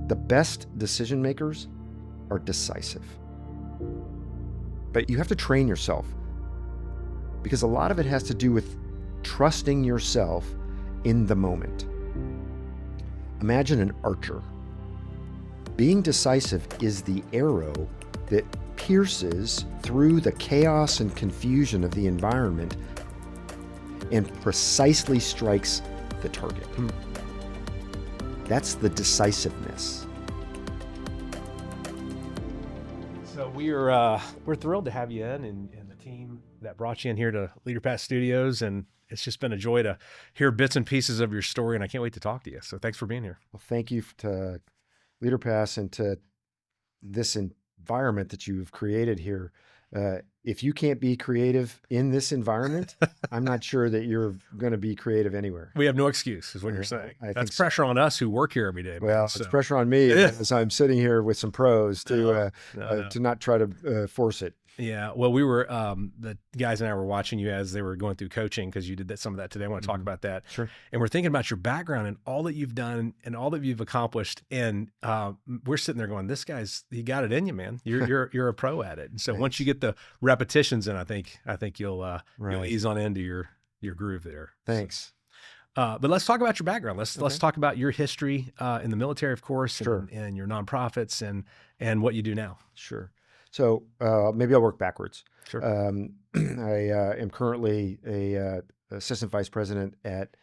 The best decision makers are decisive. But you have to train yourself, because a lot of it has to do with trusting yourself in the moment. Imagine an archer. Being decisive is the arrow that pierces through the chaos and confusion of the environment and precisely strikes the target. That's the decisiveness. So we're thrilled to have you in and the team that brought you in here to LeaderPass Studios, and it's just been a joy to hear bits and pieces of your story, and I can't wait to talk to you. So thanks for being here. Well, thank you to LeaderPass and to this environment that you've created here. If you can't be creative in this environment, I'm not sure that you're going to be creative anywhere. We have no excuse, is what you're saying. That's pressure on us who work here every day. Well, it's pressure on me as I'm sitting here with some pros to not try to force it. Yeah. Well, we were, the guys and I were watching you as they were going through coaching, because you did some of that today. I want to talk about that. Sure. And we're thinking about your background and all that you've done and all that you've accomplished. And we're sitting there going, this guy's, you got it in you, man. You're a pro at it. And so once you get the repetitions in, I think you'll ease on into your groove there. Thanks. But let's talk about your background. Let's talk about your history in the military, of course, Sure. and your nonprofits and what you do now. Sure. So maybe I'll work backwards. Sure. I am currently a assistant vice president at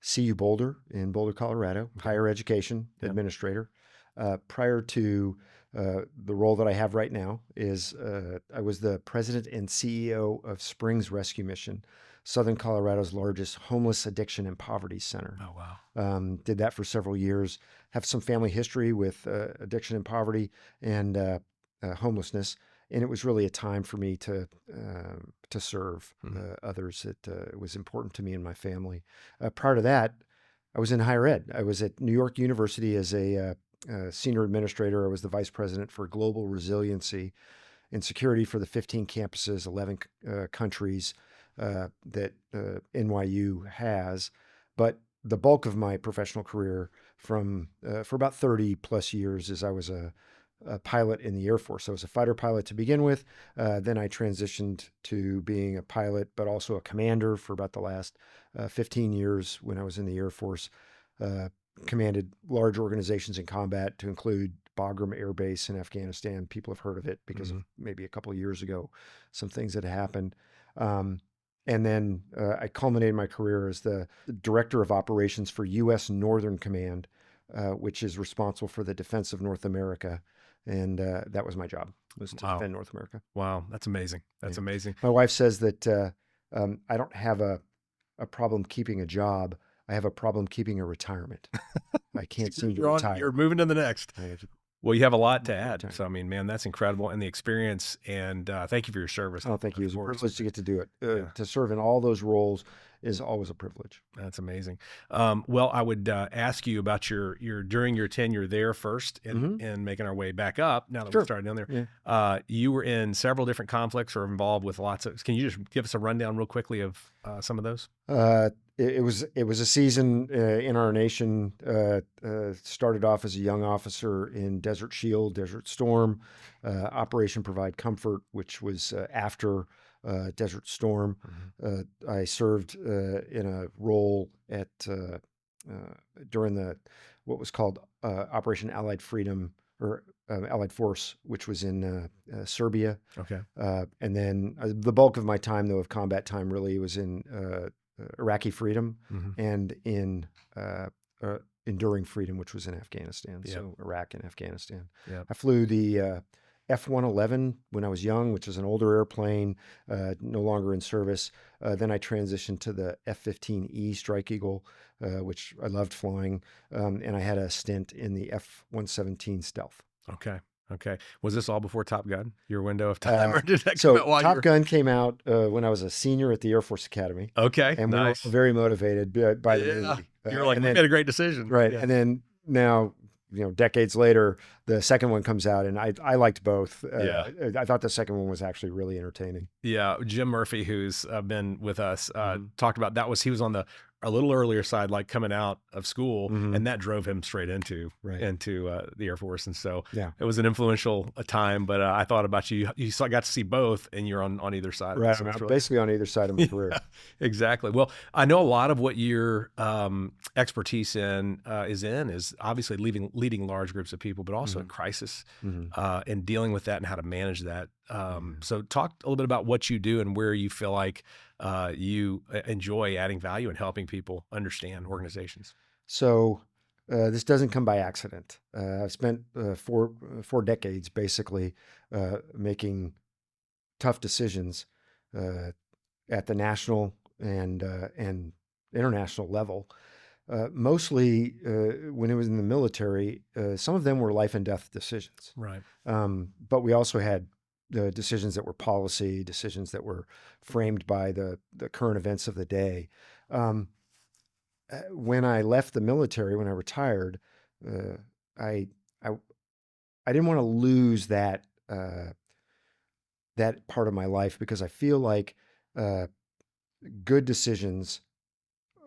CU Boulder in Boulder, Colorado, higher education administrator. Prior to the role that I have right now is I was the president and CEO of Springs Rescue Mission, Southern Colorado's largest homeless addiction and poverty center. Oh, wow. Did that for several years. Have some family history with addiction and poverty and homelessness, and it was really a time for me to serve others. It was important to me and my family. Prior to that, I was in higher ed. I was at New York University as a senior administrator. I was the vice president for global resiliency and security for the 15 campuses, 11 countries that NYU has. But the bulk of my professional career for about 30 plus years is I was a pilot in the Air Force. I was a fighter pilot to begin with. Then I transitioned to being a pilot, but also a commander for about the last 15 years when I was in the Air Force. Commanded large organizations in combat, to include Bagram Air Base in Afghanistan. People have heard of it because of maybe a couple of years ago, some things that happened. And then I culminated my career as the director of operations for U.S. Northern Command, which is responsible for the defense of North America. And that was my job, was to defend North America. Wow. That's amazing. That's amazing. My wife says that I don't have a problem keeping a job. I have a problem keeping a retirement. I can't seem to retire. You're moving to the next. Well, you have a lot to add. So, I mean, man, that's incredible. And the experience, and thank you for your service. Oh, thank you. It was a privilege to get to do it. To serve in all those roles is always a privilege. That's amazing. Well, I would ask you about your during your tenure there first, and making our way back up. Now that we started down there, you were in several different conflicts or involved with lots of. Can you just give us a rundown real quickly of some of those? It was a season in our nation. Started off as a young officer in Desert Shield, Desert Storm, Operation Provide Comfort, which was after Desert Storm. I served in a role at during what was called Operation Allied Freedom or Allied Force, which was in Serbia. Okay. And then the bulk of my time, though, of combat time, really was in Iraqi freedom and in enduring freedom, which was in Afghanistan. So Iraq and Afghanistan. I flew the F-111 when I was young, which is an older airplane, no longer in service. Then I transitioned to the F-15E Strike Eagle, which I loved flying. And I had a stint in the F-117 Stealth. Okay. Was this all before Top Gun, your window of time? Or did that come out while Top Gun came out when I was a senior at the Air Force Academy. Okay, and nice. We were very motivated by the movie. You're like, we made a great decision. Right. And then now, decades later, the second one comes out, and I liked both. I thought the second one was actually really entertaining. Yeah. Jim Murphy, who's been with us, talked about that. He was on the a little earlier side, like coming out of school, and that drove him straight into the Air Force. And so it was an influential time. But I thought about you. You got to see both, and you're on either side. Right, So I'm basically on either side of my career. Exactly. Well, I know a lot of what your expertise is obviously leading large groups of people, but also in crisis and dealing with that and how to manage that. So talk a little bit about what you do and where you feel like you enjoy adding value and helping people understand organizations. So this doesn't come by accident. I've spent 4 decades basically making tough decisions at the national and international level. Mostly when it was in the military, some of them were life and death decisions. Right. But we also had decisions that were policy, decisions that were framed by the current events of the day. When I left the military, when I retired, I didn't want to lose that part of my life, because I feel like good decisions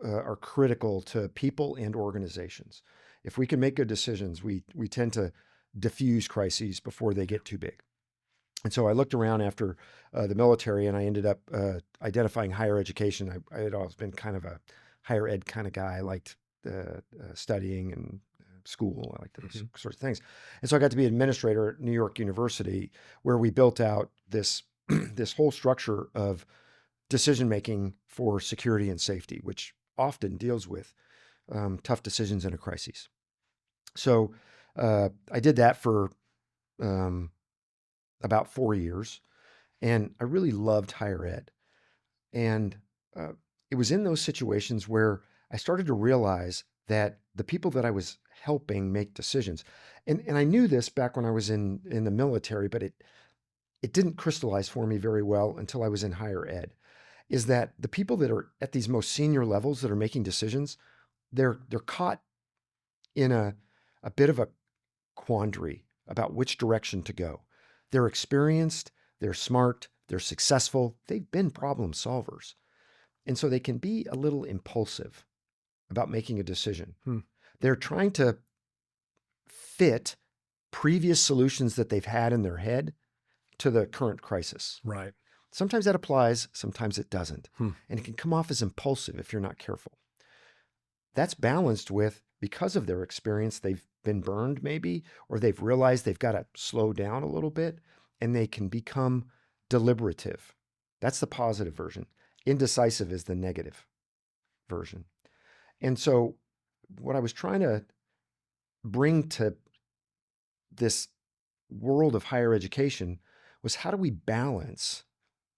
are critical to people and organizations. If we can make good decisions, we tend to diffuse crises before they get too big. And so I looked around after the military, and I ended up identifying higher education. I had always been kind of a higher ed kind of guy. I liked studying and school. I liked those sorts of things. And so I got to be administrator at New York University, where we built out this this whole structure of decision-making for security and safety, which often deals with tough decisions in a crisis. So I did that for about 4 years, and I really loved higher ed. And it was in those situations where I started to realize that the people that I was helping make decisions, and I knew this back when I was in the military, but it didn't crystallize for me very well until I was in higher ed, is that the people that are at these most senior levels that are making decisions, they're caught in a bit of a quandary about which direction to go. They're experienced, they're smart, they're successful, they've been problem solvers. And so they can be a little impulsive about making a decision. They're trying to fit previous solutions that they've had in their head to the current crisis. Right. Sometimes that applies, sometimes it doesn't. And it can come off as impulsive if you're not careful. That's balanced with, because of their experience, they've been burned maybe, or they've realized they've got to slow down a little bit, and they can become deliberative. That's the positive version. Indecisive is the negative version. And so what I was trying to bring to this world of higher education was, how do we balance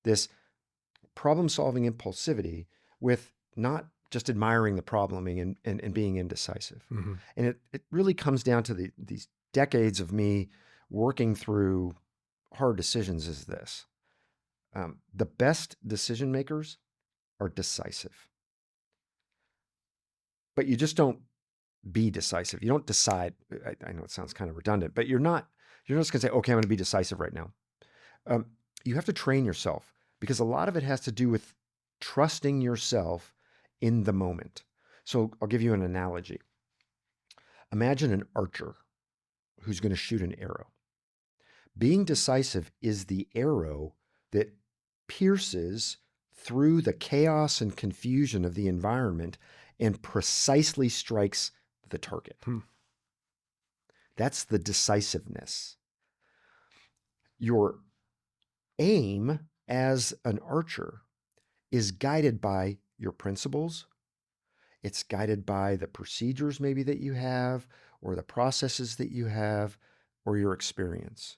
this problem-solving impulsivity with not just admiring the problem and being indecisive. And it really comes down to these decades of me working through hard decisions is this. The best decision makers are decisive. But you just don't be decisive. You don't decide. I know it sounds kind of redundant, but you're not just going to say, okay, I'm going to be decisive right now. You have to train yourself, because a lot of it has to do with trusting yourself in the moment. So I'll give you an analogy. Imagine an archer who's going to shoot an arrow. Being decisive is the arrow that pierces through the chaos and confusion of the environment and precisely strikes the target. That's the decisiveness. Your aim as an archer is guided by your principles. It's guided by the procedures maybe that you have, or the processes that you have, or your experience.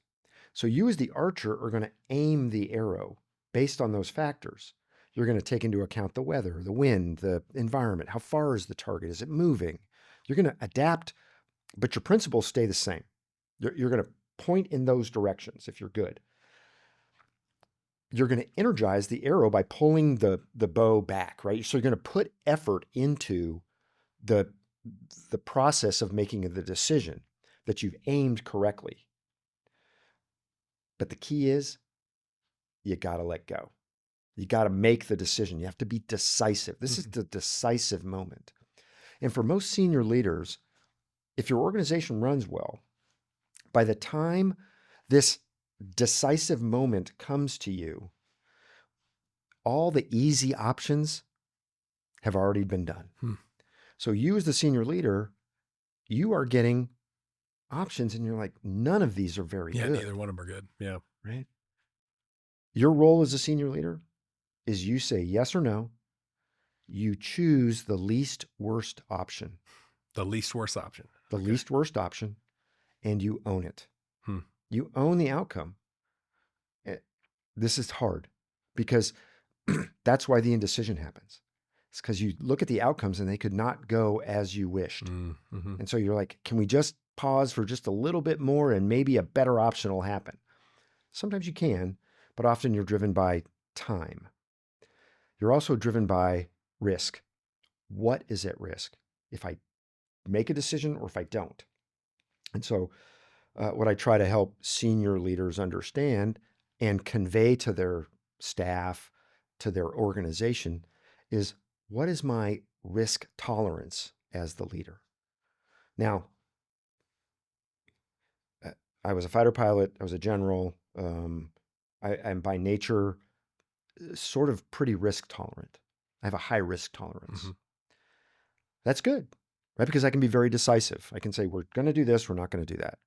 So you as the archer are going to aim the arrow based on those factors. You're going to take into account the weather, the wind, the environment. How far is the target? Is it moving? You're going to adapt, but your principles stay the same. You're going to point in those directions if you're good. You're going to energize the arrow by pulling the bow back, right? So you're going to put effort into the process of making the decision that you've aimed correctly. But the key is, you got to let go. You got to make the decision. You have to be decisive. This is the decisive moment. And for most senior leaders, if your organization runs well, by the time this decisive moment comes to you, all the easy options have already been done. So you as the senior leader, you are getting options and you're like, none of these are very good. Neither one of them are good. Yeah. Right. Your role as a senior leader is you say yes or no. You choose the least worst option. The least worst option. The least worst option, and you own it. You own the outcome. This is hard because that's why the indecision happens. It's because you look at the outcomes and they could not go as you wished. And so you're like, can we just pause for just a little bit more and maybe a better option will happen? Sometimes you can, but often you're driven by time. You're also driven by risk. What is at risk if I make a decision or if I don't? And so what I try to help senior leaders understand and convey to their staff, to their organization, is what is my risk tolerance as the leader? Now, I was a fighter pilot. I was a general. I'm by nature sort of pretty risk tolerant. I have a high risk tolerance. That's good, right? Because I can be very decisive. I can say, we're going to do this, we're not going to do that.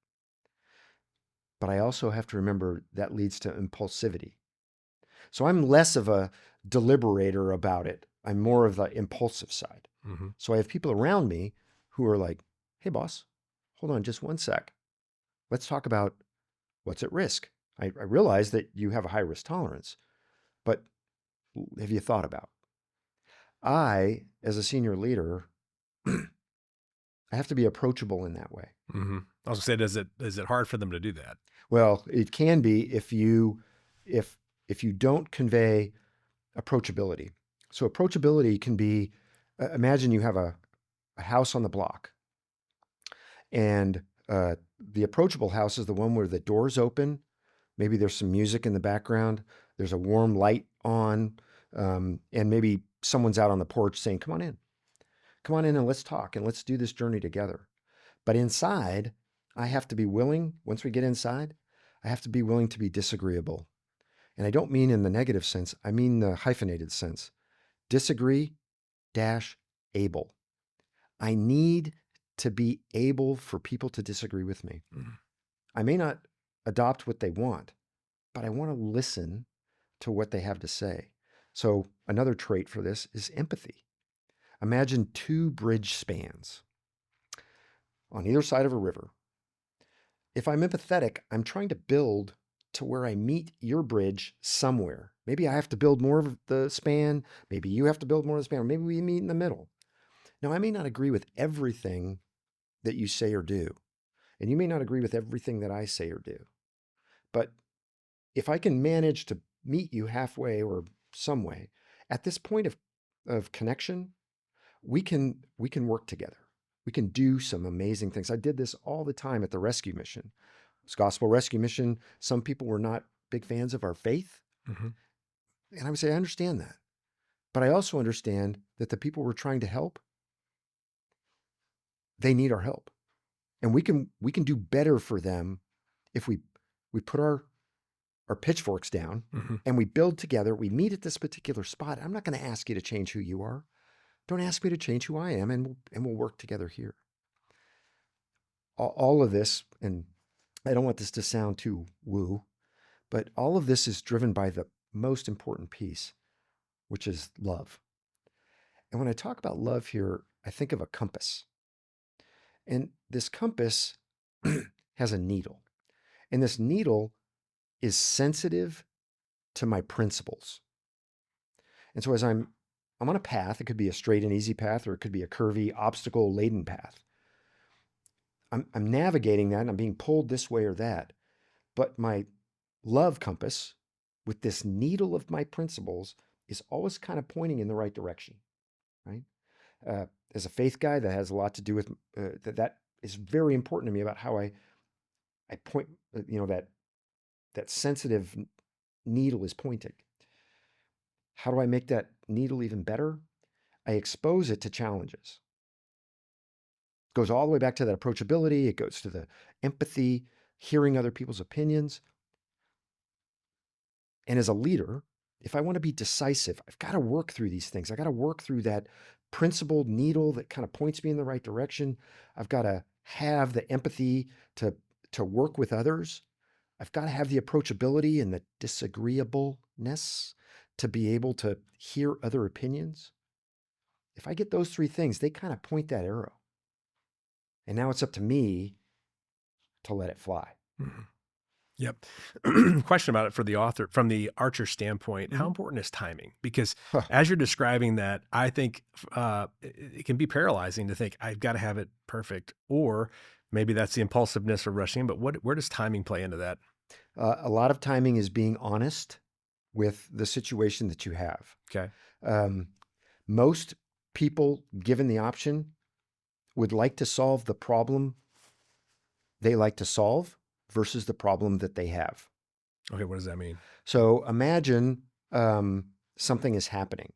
But I also have to remember that leads to impulsivity. So I'm less of a deliberator about it. I'm more of the impulsive side. So I have people around me who are like, hey, boss, hold on just one sec. Let's talk about what's at risk. I realize that you have a high risk tolerance, but have you thought about? I, as a senior leader, I have to be approachable in that way. I was gonna say, is it hard for them to do that? Well, it can be if you don't convey approachability. So approachability can be, imagine you have a house on the block, and the approachable house is the one where the door's open. Maybe there's some music in the background. There's a warm light on, and maybe someone's out on the porch saying, come on in and let's talk and let's do this journey together. But inside, I have to be willing, once we get inside, I have to be willing to be disagreeable. And I don't mean in the negative sense, I mean the hyphenated sense. Disagree - able. I need to be able for people to disagree with me. I may not adopt what they want, but I want to listen to what they have to say. So another trait for this is empathy. Imagine two bridge spans on either side of a river. If I'm empathetic, I'm trying to build to where I meet your bridge somewhere. Maybe I have to build more of the span. Maybe you have to build more of the span. Or maybe we meet in the middle. Now, I may not agree with everything that you say or do, and you may not agree with everything that I say or do. But if I can manage to meet you halfway or some way, at this point of connection, we can work together. We can do some amazing things. I did this all the time at the rescue mission. It's gospel rescue mission. Some people were not big fans of our faith. And I would say, I understand that. But I also understand that the people we're trying to help, they need our help. And we can do better for them if we put our pitchforks down and we build together. We meet at this particular spot. I'm not going to ask you to change who you are. Don't ask me to change who I am, and we'll work together here. All of this, and I don't want this to sound too woo, but all of this is driven by the most important piece, which is love. And when I talk about love here, I think of a compass. And this compass has a needle. And this needle is sensitive to my principles. And so as I'm on a path, it could be a straight and easy path, or it could be a curvy, obstacle-laden path. I'm navigating that, and I'm being pulled this way or that. But my love compass, with this needle of my principles, is always kind of pointing in the right direction, right? As a faith guy, that has a lot to do with, that is very important to me about how I point, that sensitive needle is pointing. How do I make that needle even better? I expose it to challenges. It goes all the way back to that approachability. It goes to the empathy, hearing other people's opinions. And as a leader, if I want to be decisive, I've got to work through these things. I got to work through that principled needle that kind of points me in the right direction. I've got to have the empathy to work with others. I've got to have the approachability and the disagreeableness to be able to hear other opinions. If I get those three things, they kind of point that arrow. And now it's up to me to let it fly. Mm-hmm. Yep. Question about it for the author, from the archer standpoint, how important is timing? Because as you're describing that, I think it can be paralyzing to think, I've got to have it perfect. Or maybe that's the impulsiveness of rushing. But where does timing play into that? A lot of timing is being honest with the situation that you have. Okay. Most people, given the option, would like to solve the problem they like to solve versus the problem that they have. Okay, what does that mean? So imagine something is happening.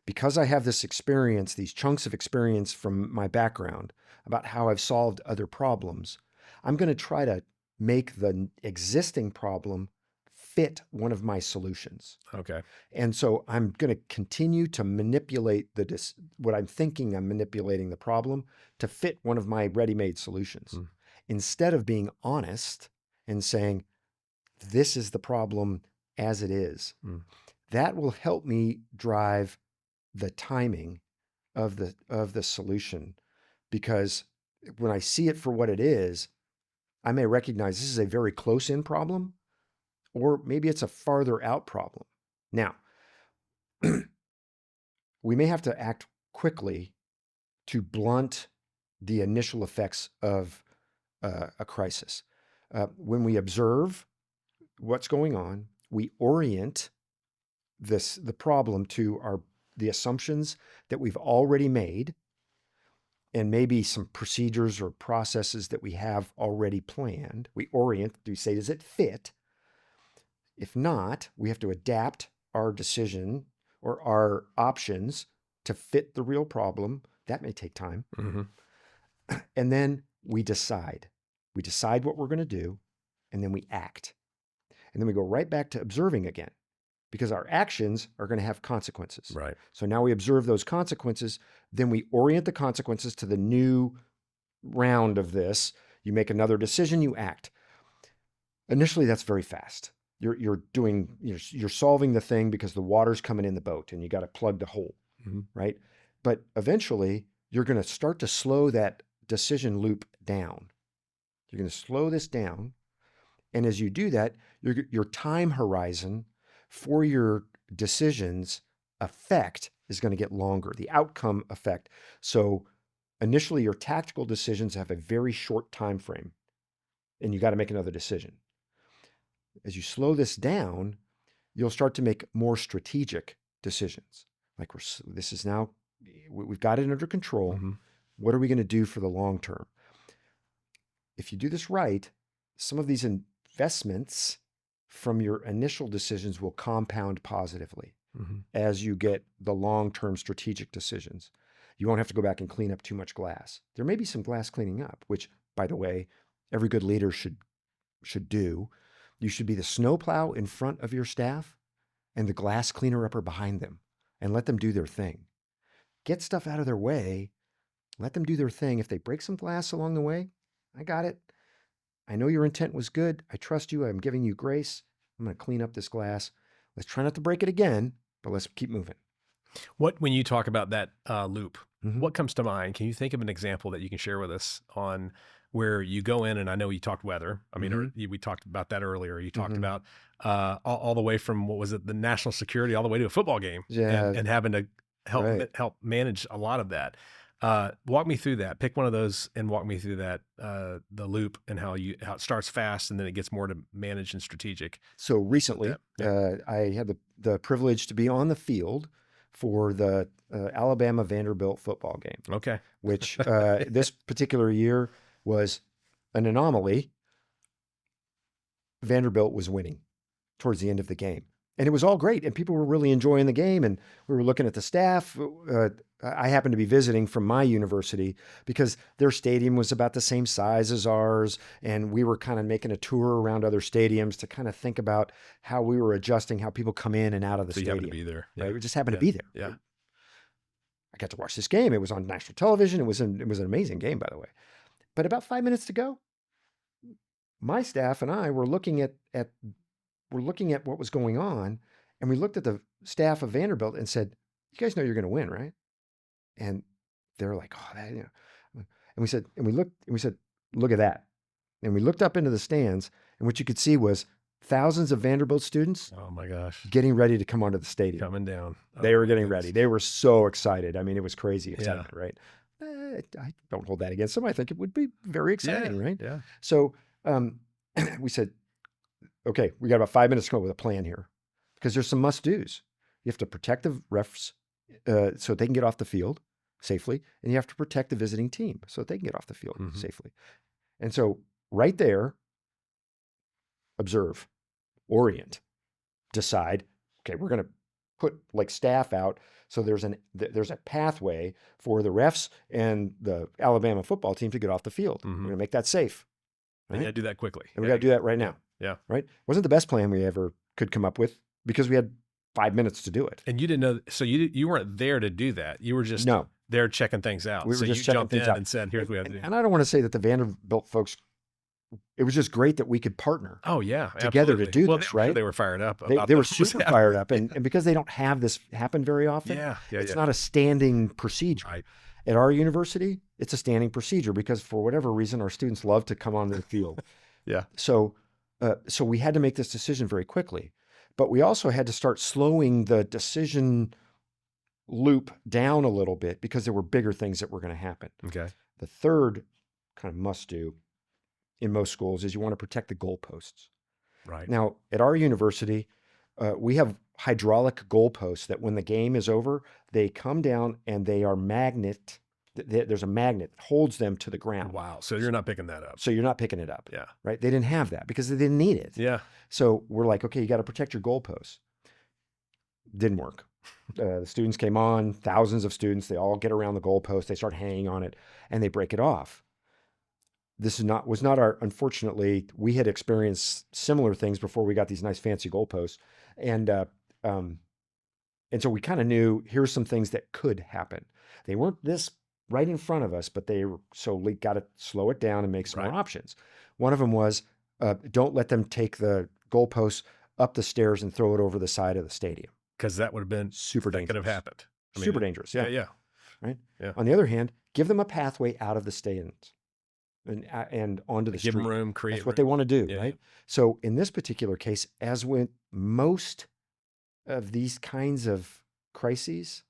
Because I have this experience, these chunks of experience from my background about how I've solved other problems, I'm going to try to make the existing problem fit one of my solutions. Okay. And so I'm going to continue to manipulate what I'm thinking I'm manipulating the problem to fit one of my ready-made solutions. Instead of being honest and saying, this is the problem as it is. That will help me drive the timing of the solution, because when I see it for what it is, I may recognize this is a very close-in problem, or maybe it's a farther out problem. Now, we may have to act quickly to blunt the initial effects of a crisis. When we observe what's going on, we orient the problem to the assumptions that we've already made, and maybe some procedures or processes that we have already planned. We orient, do we say, does it fit? If not, we have to adapt our decision or our options to fit the real problem. That may take time. And then we decide. We decide what we're going to do, and then we act. And then we go right back to observing again, because our actions are going to have consequences. Right. So now we observe those consequences, then we orient the consequences to the new round of this. You make another decision, you act. Initially, that's very fast. You're solving the thing because the water's coming in the boat and you got to plug the hole, right? But eventually, you're going to start to slow that decision loop down. You're going to slow this down. And as you do that, your time horizon for your decisions effect is going to get longer, the outcome effect. So initially, your tactical decisions have a very short time frame, and you got to make another decision. As you slow this down, you'll start to make more strategic decisions. Like we've got it under control. What are we going to do for the long term? If you do this right, some of these investments from your initial decisions will compound positively as you get the long-term strategic decisions. You won't have to go back and clean up too much glass. There may be some glass cleaning up, which, by the way, every good leader should do. You should be the snowplow in front of your staff and the glass cleaner upper behind them, and let them do their thing. Get stuff out of their way. Let them do their thing. If they break some glass along the way, I got it. I know your intent was good. I trust you. I'm giving you grace. I'm going to clean up this glass. Let's try not to break it again, but let's keep moving. When you talk about that loop, what comes to mind? Can you think of an example that you can share with us on where you go in, and I know you talked weather. I mean, we talked about that earlier. You talked about all the way from, what was it, the national security, all the way to a football game, and having to help manage a lot of that. Walk me through that. Pick one of those and walk me through that, the loop, and how it starts fast and then it gets more to manage and strategic. So recently, I had the privilege to be on the field for the Alabama Vanderbilt football game. Okay. Which this particular year was an anomaly. Vanderbilt was winning towards the end of the game. it was all great, and people were really enjoying the game, and we were looking at the staff. I happened to be visiting from my university because their stadium was about the same size as ours, and we were kind of making a tour around other stadiums to kind of think about how we were adjusting how people come in and out of the stadium. You happened to be there. Right? We just happened to be there. Yeah. I got to watch this game. It was on national television. It was an amazing game, by the way. But about 5 minutes to go, my staff and I were looking at what was going on, and we looked at the staff of Vanderbilt and said, "You guys know you're going to win, right?" And they're like, "Oh, that, you know." And we said, "Look at that." And we looked up into the stands, and what you could see was thousands of Vanderbilt students. Oh my gosh. Getting ready to come onto the stadium. Coming down. They were getting ready. They were so excited. I mean, it was crazy excitement, right? I don't hold that against them. I think it would be very exciting, right? Yeah. So we said, okay, we got about 5 minutes to go with a plan here, because there's some must-dos. You have to protect the refs so they can get off the field safely, and you have to protect the visiting team so that they can get off the field safely. And so right there, observe, orient, decide, okay, we're going to put like staff out so there's a pathway for the refs and the Alabama football team to get off the field. We're going to make that safe. Right? And you got to do that quickly. And we got to do that right now. Yeah. Right? Wasn't the best plan we ever could come up with, because we had 5 minutes to do it. And you didn't know, so you weren't there to do that. You were just there checking things out. We were just checking things out and said, here's what we have to do. And I don't want to say that the Vanderbilt folks, it was just great that we could partner together to do this, right? They were fired up. They were super fired up. And because they don't have this happen very often, it's not a standing procedure. Right. At our university, it's a standing procedure because for whatever reason, our students love to come onto the field. So we had to make this decision very quickly, but we also had to start slowing the decision loop down a little bit because there were bigger things that were going to happen. Okay. The third kind of must do in most schools is you want to protect the goalposts. Right. Now, at our university, we have hydraulic goalposts that when the game is over, they come down and they are magnet. There's a magnet that holds them to the ground. Wow. So you're not picking that up. So you're not picking it up. Yeah. Right. They didn't have that because they didn't need it. Yeah. So we're like, okay, you got to protect your goalposts. Didn't work. The students came on, thousands of students. They all get around the goalpost. They start hanging on it and they break it off. This was not our, unfortunately, we had experienced similar things before we got these nice fancy goalposts. And so we kind of knew here's some things that could happen. They weren't this right in front of us, but we got to slow it down and make some more options. One of them was, don't let them take the goalposts up the stairs and throw it over the side of the stadium. Because that would have been super dangerous. Could have happened. Super dangerous. Yeah. Yeah. Right. Yeah. On the other hand, give them a pathway out of the stands and onto the street. Give them room, create That's what they want to do, right? Yeah. So in this particular case, as with most of these kinds of crises,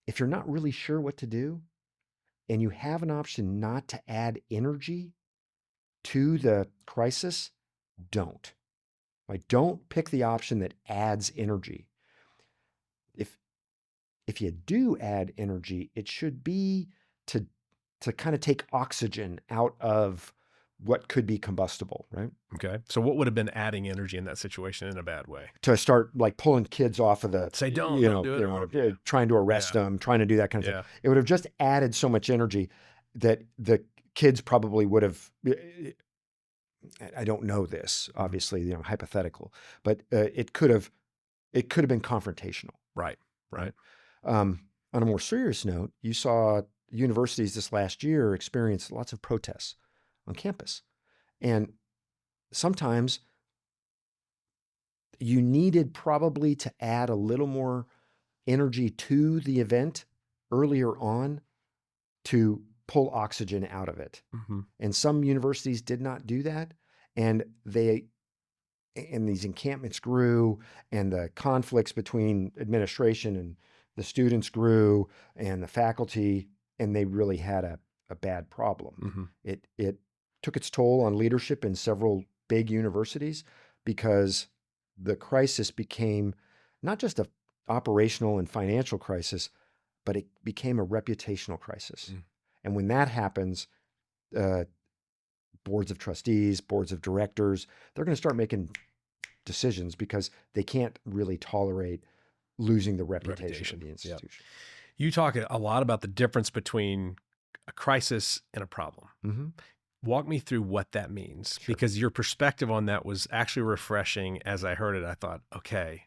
if you're not really sure what to do and you have an option not to add energy to the crisis, don't. Like, don't pick the option that adds energy. If you do add energy, it should be to kind of take oxygen out of what could be combustible, right? Okay. So what would have been adding energy in that situation in a bad way? To start like pulling kids off of the, say, don't do it, trying to arrest them, trying to do that kind of thing. It would have just added so much energy that the kids probably would have, I don't know this, obviously, hypothetical, but it could have been confrontational. Right. On a more serious note, you saw universities this last year experience lots of protests on campus. And sometimes you needed probably to add a little more energy to the event earlier on to pull oxygen out of it. Mm-hmm. And some universities did not do that. And these encampments grew, and the conflicts between administration and the students grew, and the faculty, and they really had a bad problem. Mm-hmm. It took its toll on leadership in several big universities because the crisis became not just an operational and financial crisis, but it became a reputational crisis. Mm. And when that happens, boards of trustees, boards of directors, they're going to start making decisions because they can't really tolerate losing the reputation of the institution. Yep. You talk a lot about the difference between a crisis and a problem. Mm-hmm. Walk me through what that means, Sure. because your perspective on that was actually refreshing. As I heard it, I thought, okay,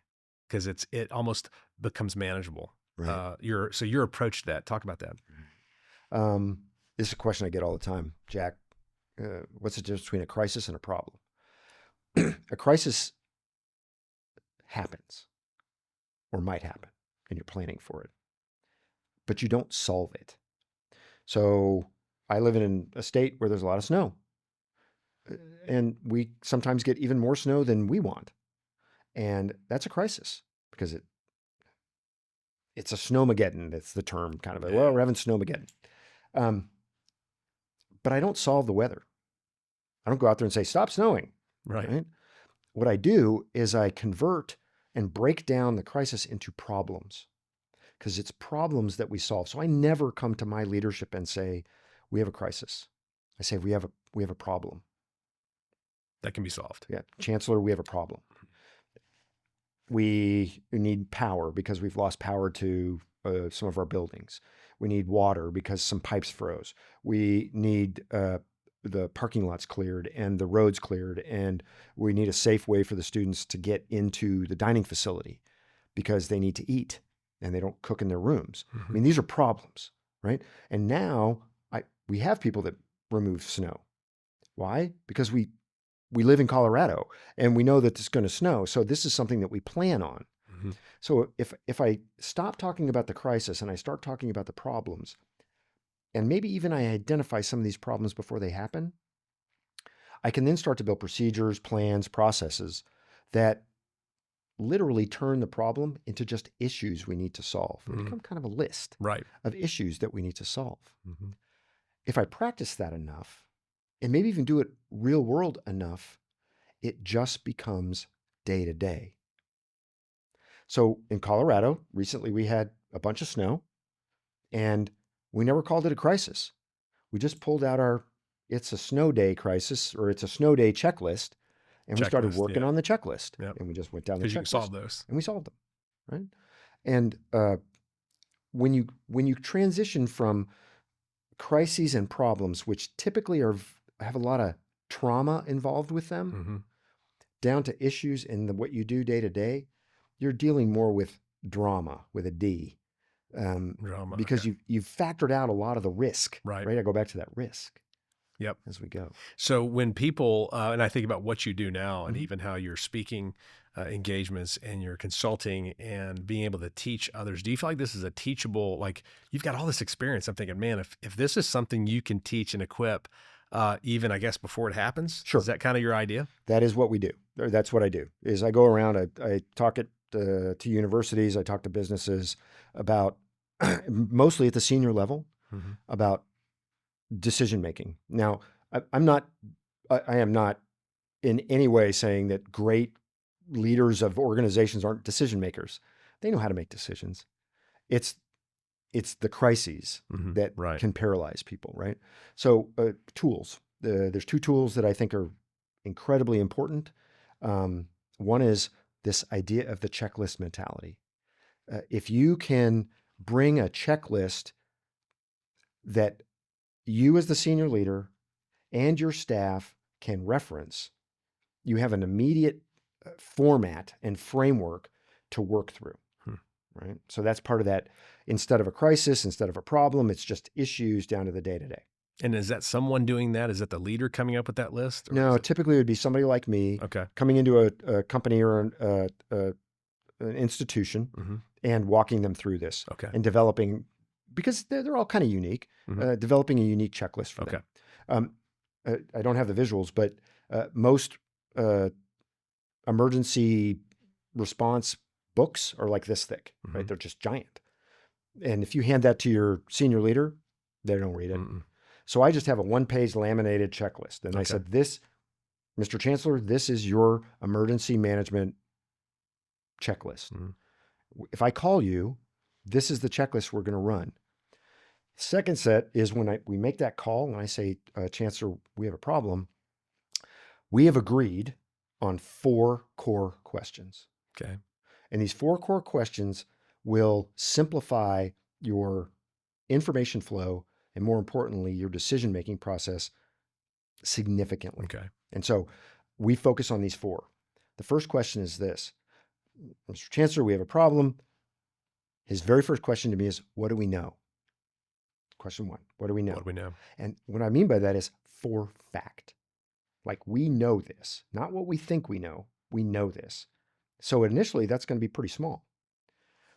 because it almost becomes manageable. Right. Your approach to that. Talk about that. This is a question I get all the time, Jack. What's the difference between a crisis and a problem? A crisis happens or might happen, and you're planning for it, but you don't solve it. So I live in a state where there's a lot of snow, and we sometimes get even more snow than we want. And that's a crisis because it's a snowmageddon. That's the term, kind of. Well, we're having snowmageddon. But I don't solve the weather. I don't go out there and say, stop snowing. Right. What I do is I convert and break down the crisis into problems, because it's problems that we solve. So I never come to my leadership and say, we have a crisis. I say, we have a problem. That can be solved. Yeah. Chancellor, we have a problem. We need power because we've lost power to some of our buildings. We need water because some pipes froze. We need the parking lots cleared and the roads cleared, and we need a safe way for the students to get into the dining facility because they need to eat and they don't cook in their rooms. Mm-hmm. I mean, these are problems, right? And now we have people that remove snow. Why? Because we live in Colorado and we know that it's going to snow. So this is something that we plan on. Mm-hmm. So if I stop talking about the crisis and I start talking about the problems, and maybe even I identify some of these problems before they happen, I can then start to build procedures, plans, processes that literally turn the problem into just issues we need to solve. They become kind of a list of issues that we need to solve. Mm-hmm. If I practice that enough, and maybe even do it real world enough, it just becomes day to day. So in Colorado, recently we had a bunch of snow, and we never called it a crisis. We just pulled out it's a snow day crisis, or it's a snow day checklist, and we started working on the checklist. Yep. And we just went down the checklist. Because you can solve those. And we solved them, right? And when you transition from crises and problems, which typically have a lot of trauma involved with them, mm-hmm. down to issues in what you do day to day, you're dealing more with drama with a D. Drama, because you've factored out a lot of the risk, right? I go back to that risk. Yep. As we go. So when people, and I think about what you do now, and even how you're speaking engagements and you're consulting and being able to teach others, do you feel like this is a teachable, like you've got all this experience? I'm thinking, man, if this is something you can teach and equip, even I guess before it happens, sure. Is that kind of your idea? That is what we do. That's what I do. Is I go around, I talk to universities, I talk to businesses about, mostly at the senior level, about decision making. Now, I am not in any way saying that great leaders of organizations aren't decision makers. They know how to make decisions. It's the crises that can paralyze people, right? So tools. There's two tools that I think are incredibly important. One is this idea of the checklist mentality. If you can bring a checklist that you as the senior leader and your staff can reference, you have an immediate format and framework to work through, right? So that's part of that. Instead of a crisis, instead of a problem, it's just issues down to the day-to-day. And is that someone doing that? Is that the leader coming up with that list? Or no, typically it would be somebody like me coming into a company or an institution and walking them through this and developing, because they're all kind of unique, developing a unique checklist for them. I don't have the visuals, but most emergency response books are like this thick, right? They're just giant. And if you hand that to your senior leader, they don't read it. So I just have a one-page laminated checklist. And I said, Mr. Chancellor, this is your emergency management checklist. If I call you, this is the checklist we're going to run. Second set is when we make that call and I say, Chancellor, we have a problem. We have agreed on 4 core questions. Okay. And these 4 core questions will simplify your information flow and, more importantly, your decision-making process significantly. Okay. And so we focus on these 4. The first question is this: Mr. Chancellor, we have a problem. His very first question to me is, what do we know? Question 1, what do we know? What do we know? And what I mean by that is for fact. Like, we know this, not what we think we know. We know this. So initially, that's going to be pretty small.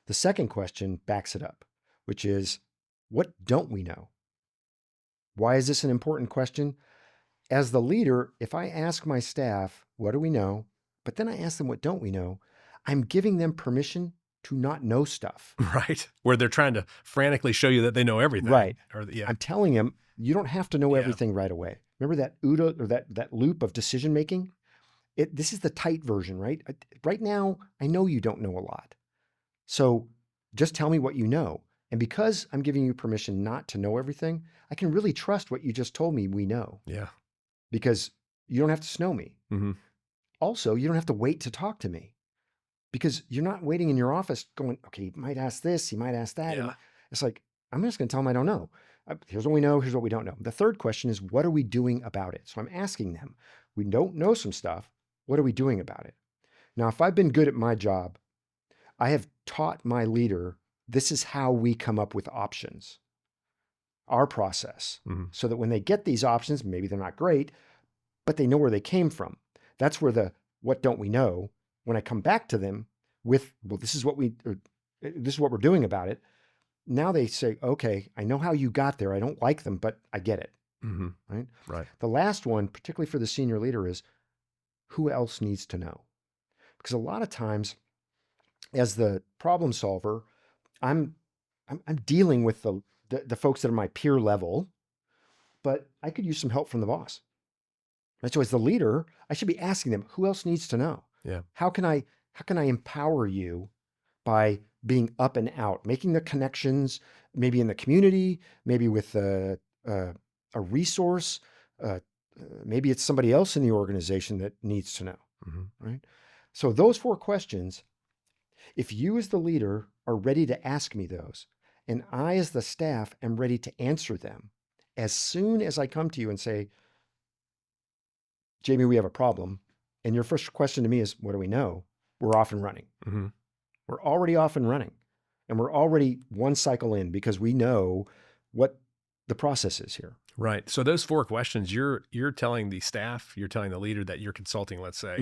The second question backs it up, which is, what don't we know? Why is this an important question? As the leader, if I ask my staff, what do we know? But then I ask them, what don't we know? I'm giving them permission to not know stuff. Right. Where they're trying to frantically show you that they know everything. Right. Or I'm telling them, you don't have to know everything right away. Remember that OODA, or that loop of decision making? This is the tight version, right? Right now, I know you don't know a lot. So just tell me what you know. And because I'm giving you permission not to know everything, I can really trust what you just told me we know. Yeah. Because you don't have to snow me. Mm-hmm. Also, you don't have to wait to talk to me, because you're not waiting in your office going, okay, he might ask this, he might ask that. Yeah. It's like, I'm just going to tell him I don't know. Here's what we know, here's what we don't know. The third question is, what are we doing about it? So I'm asking them, we don't know some stuff. What are we doing about it? Now, if I've been good at my job, I have taught my leader, this is how we come up with options, our process, so that when they get these options, maybe they're not great, but they know where they came from. That's where the what don't we know, when I come back to them with, well, this is what we're doing about it. Now they say, okay, I know how you got there. I don't like them, but I get it. Right? Right. The last one, particularly for the senior leader, is who else needs to know? Because a lot of times, as the problem solver, I'm dealing with the folks that are my peer level, but I could use some help from the boss. Right? So as the leader, I should be asking them, who else needs to know? Yeah. How can I empower you by being up and out, making the connections, maybe in the community, maybe with a resource, maybe it's somebody else in the organization that needs to know, right? So those 4 questions, if you as the leader are ready to ask me those, and I as the staff am ready to answer them, as soon as I come to you and say, Jamie, we have a problem, and your first question to me is, what do we know? We're off and running. We're already off and running, and we're already one cycle in, because we know what the process is here. Right. So those 4 questions, you're telling the staff, you're telling the leader that you're consulting, let's say,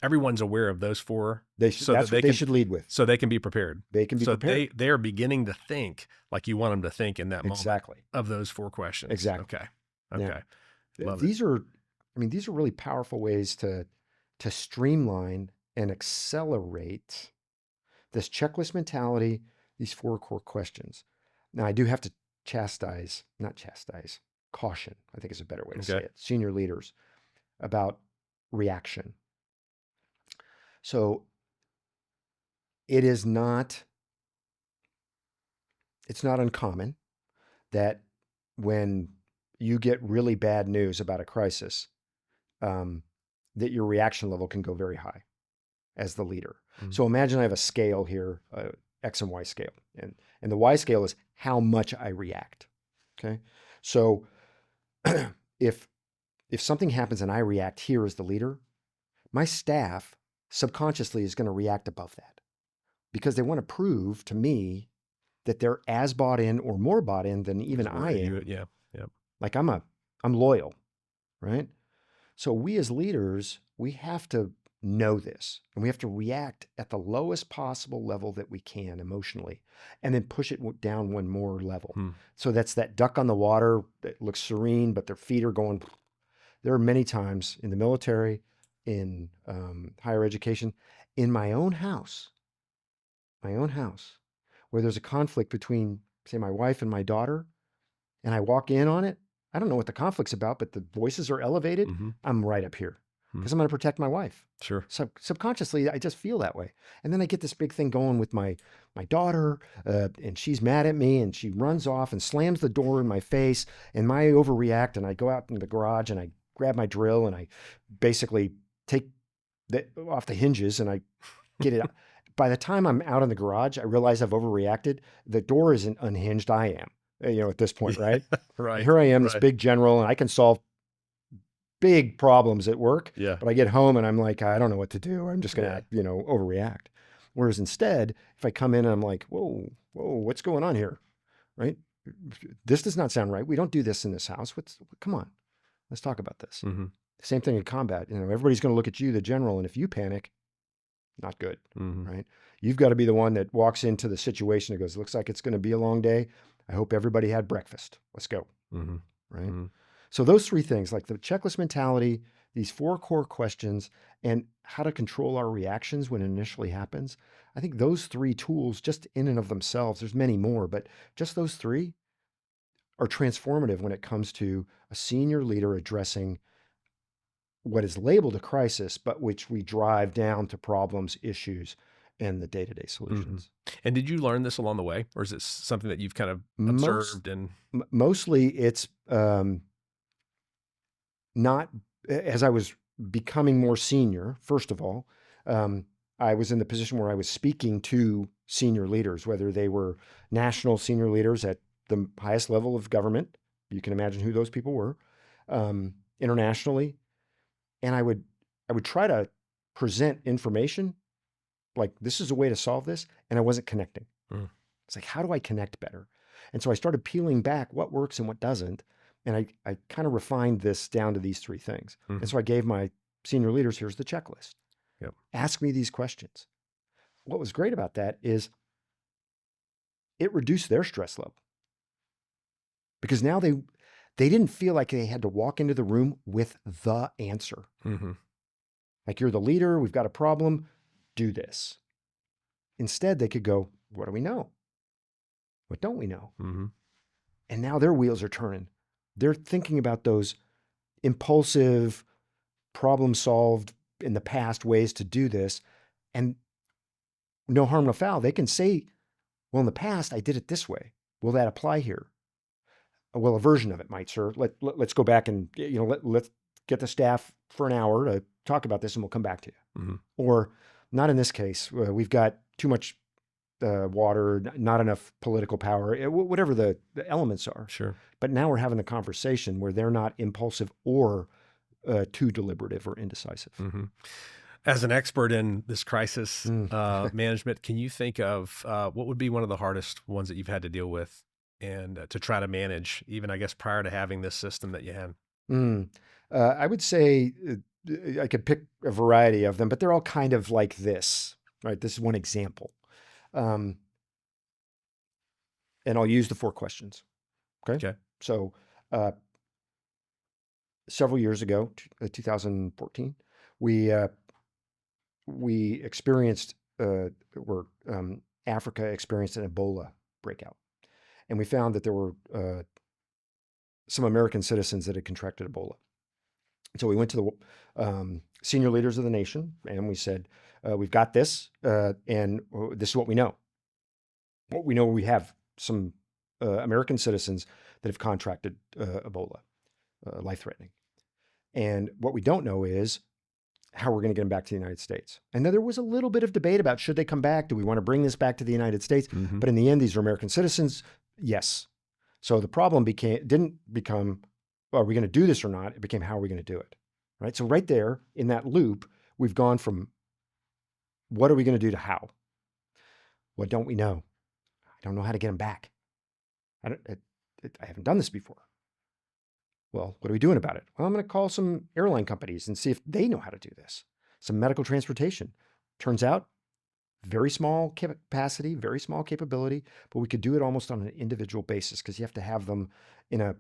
everyone's aware of those 4. That's what they should lead with. So they can be prepared. They can be prepared. So they're beginning to think like you want them to think in that moment. Exactly. Of those 4 questions. Exactly. Okay. Yeah. These are really powerful ways to streamline and accelerate this checklist mentality, these 4 core questions. Now, I do have to caution, I think is a better way to say it, senior leaders about reaction. So it's not uncommon that when you get really bad news about a crisis, that your reaction level can go very high as the leader. So imagine I have a scale here, X and Y scale, and the Y scale is how much I react. Okay. So if something happens and I react here as the leader, my staff subconsciously is going to react above that, because they want to prove to me that they're as bought in or more bought in than even I am. Yeah. Like I'm loyal, right? So we as leaders, we have to know this, and we have to react at the lowest possible level that we can emotionally, and then push it down one more level. So that's that duck on the water that looks serene, but their feet are going. There are many times in the military, in higher education, in my own house, where there's a conflict between, say, my wife and my daughter, and I walk in on it. I don't know what the conflict's about, but the voices are elevated. I'm right up here, because I'm going to protect my wife. Sure. Subconsciously, I just feel that way. And then I get this big thing going with my daughter, and she's mad at me, and she runs off and slams the door in my face, and I overreact, and I go out in the garage, and I grab my drill, and I basically take off the hinges, and I get it. By the time I'm out in the garage, I realize I've overreacted. The door isn't unhinged. I am, at this point, right? Right. Here I am, this big general, and I can solve big problems at work. Yeah. But I get home and I'm like, I don't know what to do. I'm just going to, overreact. Whereas instead, if I come in and I'm like, whoa, what's going on here? Right? This does not sound right. We don't do this in this house. Come on, let's talk about this. Mm-hmm. Same thing in combat. Everybody's going to look at you, the general, and if you panic, not good, right? You've got to be the one that walks into the situation and goes, looks like it's going to be a long day. I hope everybody had breakfast. Let's go, right? So those three things, like the checklist mentality, these 4 core questions, and how to control our reactions when it initially happens. I think those 3 tools, just in and of themselves, there's many more, but just those 3 are transformative when it comes to a senior leader addressing what is labeled a crisis, but which we drive down to problems, issues, and the day-to-day solutions. And did you learn this along the way, or is it something that you've kind of observed? Mostly it's not, as I was becoming more senior, first of all, I was in the position where I was speaking to senior leaders, whether they were national senior leaders at the highest level of government. You can imagine who those people were, internationally. And I would try to present information like, this is a way to solve this. And I wasn't connecting. It's like, how do I connect better? And so I started peeling back what works and what doesn't. And I kind of refined this down to these 3 things. And so I gave my senior leaders, here's the checklist. Yep. Ask me these questions. What was great about that is it reduced their stress level, because now they didn't feel like they had to walk into the room with the answer. Like, you're the leader, we've got a problem, do this. Instead, they could go, what do we know? What don't we know? And now their wheels are turning. They're thinking about those impulsive, problem-solved in the past ways to do this. And no harm, no foul. They can say, well, in the past, I did it this way. Will that apply here? Well, a version of it might, sir. Let's go back and, let's get the staff for an hour to talk about this, and we'll come back to you. Or, not in this case. We've got too much water, not enough political power, whatever the elements are. Sure. But now we're having a conversation where they're not impulsive or too deliberative or indecisive. As an expert in this crisis management, can you think of what would be one of the hardest ones that you've had to deal with and to try to manage, even, I guess, prior to having this system that you had? I would say I could pick a variety of them, but they're all kind of like this, right? This is one example. And I'll use the 4 questions. Okay. So, several years ago, 2014, we experienced, Africa experienced an Ebola breakout. And we found that there were some American citizens that had contracted Ebola. So we went to the senior leaders of the nation, and we said, we've got this, and this is what we know. What we know, we have some American citizens that have contracted Ebola, life-threatening. And what we don't know is how we're going to get them back to the United States. And then there was a little bit of debate about, should they come back? Do we want to bring this back to the United States? But in the end, these are American citizens. Yes. So the problem didn't become, are we going to do this or not? It became, how are we going to do it? Right? So right there in that loop, we've gone from what are we going to do to how? What don't we know? I don't know how to get them back. I haven't done this before. Well, what are we doing about it? Well, I'm going to call some airline companies and see if they know how to do this. Some medical transportation. Turns out, very small capacity, very small capability, but we could do it almost on an individual basis, because you have to have them in a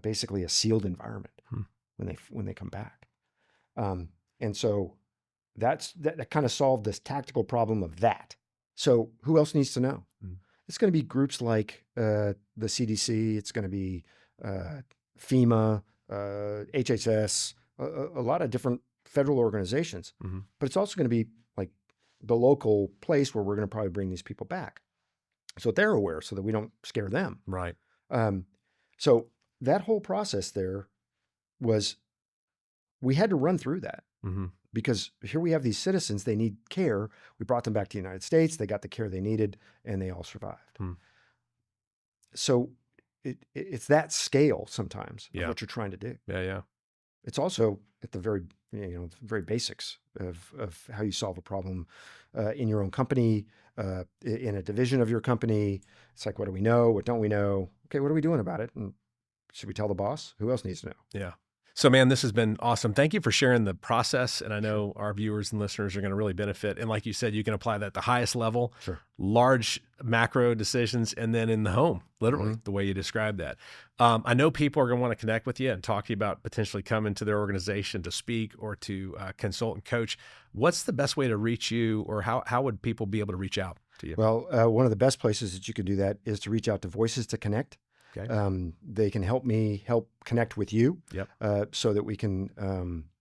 basically a sealed environment when they come back. And so that kind of solved this tactical problem of that. So who else needs to know? It's going to be groups like the CDC. It's going to be FEMA, HHS, a lot of different federal organizations. But it's also going to be like the local place where we're going to probably bring these people back, so they're aware, so that we don't scare them. Right. So that whole process there was, we had to run through that. because here we have these citizens, they need care. We brought them back to the United States. They got the care they needed, and they all survived. So it's that scale sometimes of what you're trying to do. Yeah. It's also at the very, very basics of how you solve a problem in your own company, in a division of your company. It's like, what do we know? What don't we know? Okay, what are we doing about it? And should we tell the boss? Who else needs to know? Yeah. So, man, this has been awesome. Thank you for sharing the process. And I know our viewers and listeners are going to really benefit. And like you said, you can apply that at the highest level, large macro decisions, and then in the home, literally, the way you described that. I know people are going to want to connect with you and talk to you about potentially coming to their organization to speak or to consult and coach. What's the best way to reach you, or how would people be able to reach out to you? Well, one of the best places that you can do that is to reach out to Voices to Connect. Okay. They can help me connect with you, Yep. so that we can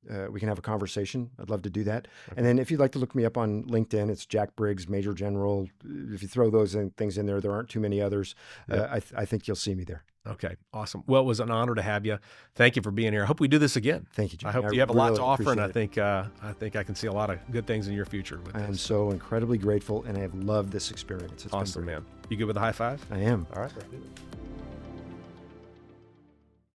have a conversation. I'd love to do that. Okay. And then if you'd like to look me up on LinkedIn, it's Jack Briggs, Major General. If you throw those things in there, there aren't too many others. Yep. I think you'll see me there. Okay, awesome. Well, it was an honor to have you. Thank you for being here. I hope we do this again. Thank you, Jim. I hope you have a lot to offer, and I think I can see a lot of good things in your future with this. I am so incredibly grateful, and I have loved this experience. It's awesome, man. You good with the high five? I am. All right, let's do it.